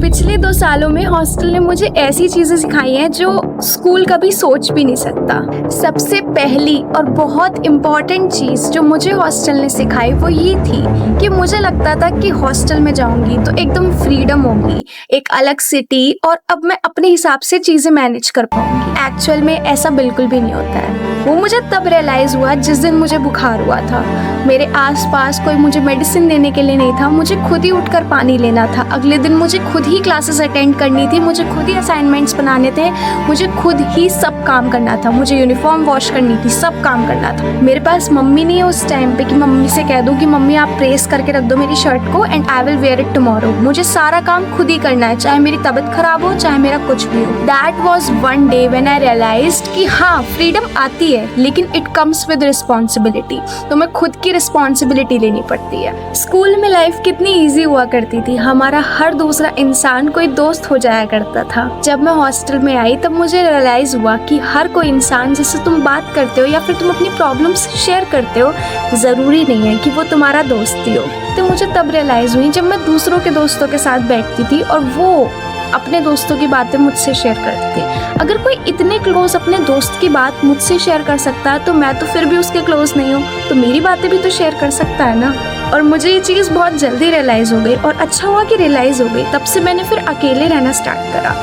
पिछले 2 सालों में हॉस्टल ने मुझे ऐसी चीज़ें सिखाई हैं जो स्कूल कभी सोच भी नहीं सकता। सबसे पहली और बहुत इम्पॉर्टेंट चीज़ जो मुझे हॉस्टल ने सिखाई वो ये थी कि मुझे लगता था कि हॉस्टल में जाऊंगी तो एकदम फ्रीडम होगी, एक अलग सिटी, और अब मैं अपने हिसाब से चीज़ें मैनेज कर पाऊंगी। एक्चुअल में ऐसा बिल्कुल भी नहीं होता है। वो मुझे तब रियलाइज़ हुआ जिस दिन मुझे बुखार हुआ था। मेरे आसपास कोई मुझे मेडिसिन देने के लिए नहीं था, मुझे खुद ही उठकर पानी लेना था। अगले दिन मुझे खुद ही क्लासेस अटेंड करनी थी, मुझे खुद ही असाइनमेंट्स बनाने थे, मुझे खुद ही सब काम करना था, मुझे यूनिफॉर्म वॉश करनी थी, सब काम करना था। मेरे पास मम्मी नहीं है उस टाइम पे कि मम्मी से कह दूँ कि मम्मी आप प्रेस करके रख दो मेरी शर्ट को and I will where it tomorrow. मुझे सारा काम खुद ही करना है, चाहे मेरी तबीयत खराब हो, चाहे मेरा कुछ भी हो। That was one day when I realized कि हाँ, फ्रीडम आती है लेकिन इट कम्स विद रिस्पॉन्सिबिलिटी। तो मैं खुद की रिस्पॉन्सिबिलिटी लेनी पड़ती है। स्कूल में लाइफ कितनी ईजी हुआ करती थी, हमारा हर दूसरा इंसान कोई दोस्त हो जाया करता था। जब मैं हॉस्टल में आई तब मुझे रियलाइज हुआ कि हर कोई इंसान जिससे तुम बात करते हो या फिर तुम अपनी प्रॉब्लम्स शेयर करते हो, ज़रूरी नहीं है कि वो तुम्हारा दोस्त ही हो। तो मुझे तब रियलाइज़ हुई जब मैं दूसरों के दोस्तों के साथ बैठती थी और वो अपने दोस्तों की बातें मुझसे शेयर करते थे। अगर कोई इतने क्लोज अपने दोस्त की बात मुझसे शेयर कर सकता है तो मैं तो फिर भी उसके क्लोज नहीं हूँ, तो मेरी बातें भी तो शेयर कर सकता है ना। और मुझे ये चीज़ बहुत जल्दी रियलाइज़ हो गई और अच्छा हुआ कि रियलाइज़ हो गई। तब से मैंने फिर अकेले रहना स्टार्ट करा।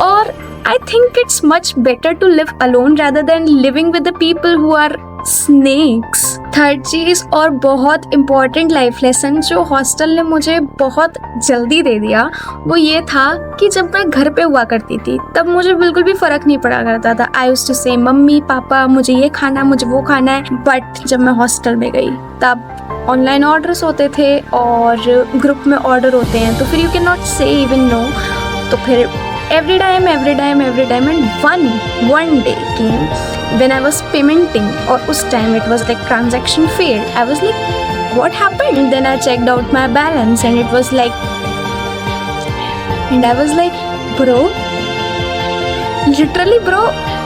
और I think it's much better to live alone rather than living with the people who are snakes। Third चीज़ और बहुत इम्पॉर्टेंट लाइफ लेसन जो हॉस्टल ने मुझे बहुत जल्दी दे दिया वो ये था कि जब मैं घर पे हुआ करती थी तब मुझे बिल्कुल भी फ़र्क नहीं पड़ा करता था। आई यूज्ड टू से मम्मी पापा मुझे ये खाना है, मुझे वो खाना है। बट जब मैं हॉस्टल में गई तब ऑनलाइन ऑर्डर्स होते थे और ग्रुप में ऑर्डर होते हैं, तो फिर यू कैन नॉट से इवन नो। तो फिर every time and one day came when I was paymenting, और उस time it was like transaction failed. I was like, what happened? Then I checked out my balance and it was like, and I was like, bro, literally bro,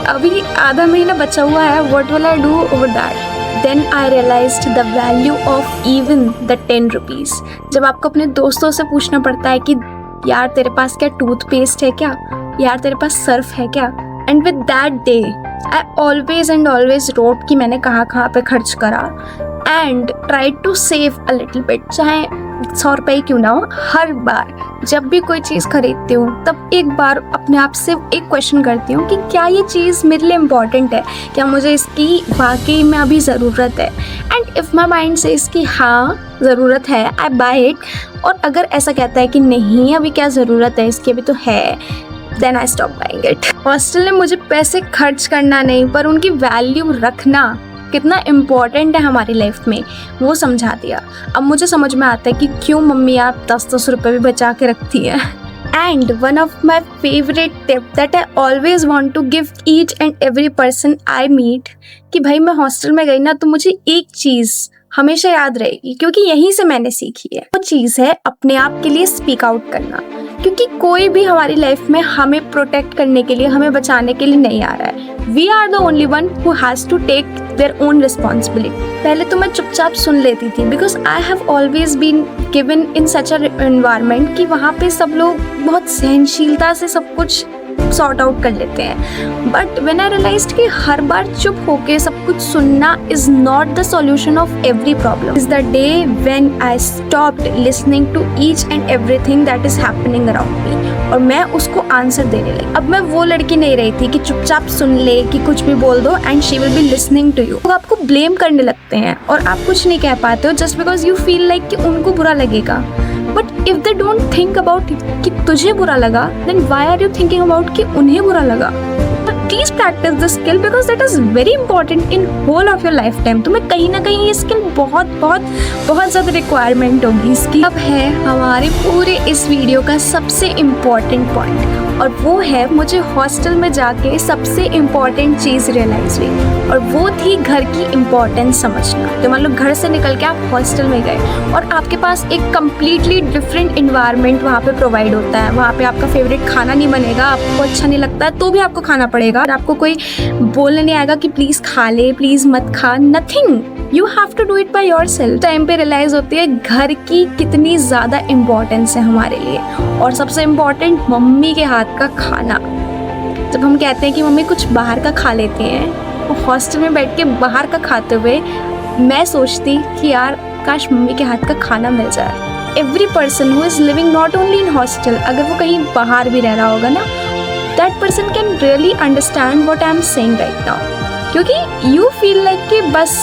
अभी आधा महीना बचा हुआ है, what will I do over that? Then I realized the value of even the 10 rupees. जब आपको अपने दोस्तों से पूछना पड़ता है कि यार तेरे पास क्या टूथपेस्ट है क्या, यार तेरे पास सर्फ है क्या, and with that day I always wrote कि मैंने कहाँ पे खर्च करा and try to save a little bit, चाहे 100 रुपये ही क्यों ना हो। हर बार जब भी कोई चीज़ खरीदती हूँ तब एक बार अपने आप से एक क्वेश्चन करती हूँ कि क्या ये चीज़ मेरे लिए इम्पॉर्टेंट है, क्या मुझे इसकी वाकई में अभी ज़रूरत है। एंड इफ़ माई माइंड से इसकी हाँ ज़रूरत है, आई बाय इट। और अगर ऐसा कहता है कि नहीं अभी क्या ज़रूरत है इसकी, अभी तो है, then I stop buying it. Hostel ने मुझे पैसे खर्च करना नहीं पर उनकी वैल्यू रखना कितना इम्पॉर्टेंट है हमारी लाइफ में वो समझा दिया। अब मुझे समझ में आता है कि क्यों मम्मी आप 10-10 रुपये भी बचा के रखती हैं। And one of my favourite tip that I always want to give each and every person I meet, कि भाई मैं हॉस्टल में गई ना तो मुझे एक चीज़ हमेशा याद रहेगी क्योंकि यहीं से मैंने सीखी है। वो चीज़ है अपने आप के लिए स्पीक आउट करना, क्योंकि कोई भी हमारी लाइफ में हमें प्रोटेक्ट करने के लिए, हमें बचाने के लिए नहीं आ रहा है। We are the only one who has to take their own responsibility. पहले तो मैं चुपचाप सुन लेती थी because I have always been given in such a environment कि वहाँ पे सब लोग बहुत सहनशीलता से सब कुछ सॉर्ट आउट कर लेते हैं। बट व्हेन आई रियलाइज्ड कि हर बार चुप होके सब कुछ सुनना is not the solution of every problem, is the day when I stopped listening to each and everything that is happening around me, और मैं उसको आंसर देने लगी। अब मैं वो लड़की नहीं रही थी कि चुपचाप सुन ले, कि कुछ भी बोल दो and she will be listening to you. वो आपको ब्लेम करने लगते हैं और आप कुछ नहीं कह पाते हो just because you feel like कि उनको बुरा लगेगा। But if they don't think about कि तुझे बुरा लगा, then why are you thinking about कि उन्हें बुरा लगा। Please practise this skill because that is very important in whole of your life time. तुम्हें कहीं ना कहीं ये स्किल बहुत ज़्यादा रिक्वायरमेंट होगी इसकी। अब है हमारे पूरे इस वीडियो का सबसे इम्पॉर्टेंट पॉइंट, और वो है मुझे हॉस्टल में जाके सबसे इम्पॉर्टेंट चीज़ रियलाइज हुई, और वो थी घर की इम्पॉर्टेंस समझना। तो मान लो घर से निकल के आप हॉस्टल में गए और आपके पास एक कम्प्लीटली डिफरेंट इन्वायरमेंट वहाँ पे प्रोवाइड होता है। वहाँ पे आपका फेवरेट खाना नहीं बनेगा, आपको अच्छा नहीं लगता है तो भी आपको खाना पड़ेगा। और आपको कोई बोलने नहीं आएगा कि प्लीज़ खा ले, प्लीज़ मत खा, nothing, you have to do it by yourself. Time पे रियलाइज़ होती है घर की कितनी ज़्यादा इम्पोर्टेंस है हमारे लिए। और सबसे इम्पोर्टेंट, मम्मी के हाथ का खाना। जब हम कहते हैं कि मम्मी कुछ बाहर का खा लेते हैं, तो हॉस्टल में बैठ के बाहर का खाते हुए मैं सोचती कि यार काश मम्मी के हाथ का खाना मिल जाए। Every person who is living not only in hostel, अगर वो कहीं बाहर भी रह रहा होगा ना, that person can really understand what I am saying right now. क्योंकि यू फील लाइक कि बस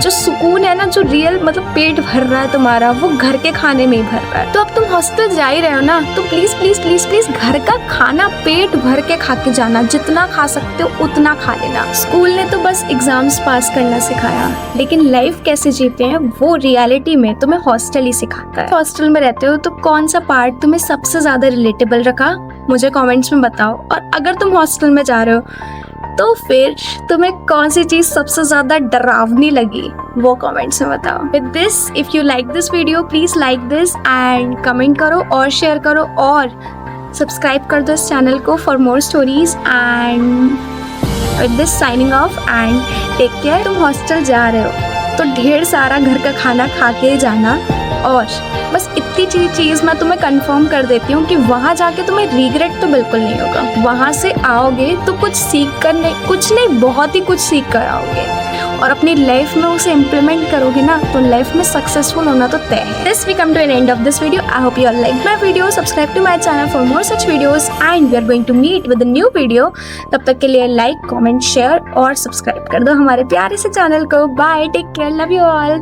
जो सुकून है ना, जो रियल मतलब पेट भर रहा है तुम्हारा, वो घर के खाने में ही भर रहा है। तो अब तुम हॉस्टल जा ही रहे हो ना, तो प्लीज़ प्लीज़ प्लीज़ प्लीज़ घर का खाना पेट भर के खा के जाना। जितना खा सकते हो उतना खा लेना। स्कूल ने तो बस एग्जाम्स पास करना सिखाया, लेकिन लाइफ कैसे जीते हैं वो रियलिटी में तुम्हें हॉस्टल ही सिखाता है। हॉस्टल में रहते हो तो कौन सा पार्ट तुम्हें सबसे ज़्यादा रिलेटेबल रखा, मुझे कॉमेंट्स में बताओ। और अगर तुम हॉस्टल में जा रहे हो तो फिर तुम्हें कौन सी चीज़ सबसे ज़्यादा डरावनी लगी, वो कमेंट्स में बताओ। With this, if you like this video, please like this and comment करो और शेयर करो और सब्सक्राइब कर दो इस चैनल को for more stories. And with this signing off and take care. तुम हॉस्टल जा रहे हो तो ढेर सारा घर का खाना खा के जाना। और बस इतनी चीज़ मैं तुम्हें कंफर्म कर देती हूँ कि वहाँ जाके तुम्हें रिग्रेट तो बिल्कुल नहीं होगा। वहाँ से आओगे तो कुछ सीख कर नहीं, कुछ नहीं, बहुत ही कुछ सीख कर आओगे और अपनी लाइफ में उसे इम्प्लीमेंट करोगे ना, तो लाइफ में सक्सेसफुल होना तो तय है। This we come to an end of this video. I hope you all like my video. Subscribe to my channel for more such videos and we are going to meet with a new video. तब तक के लिए like, comment, share और subscribe कर दो हमारे प्यारे से चैनल को। Bye, take care, love you all.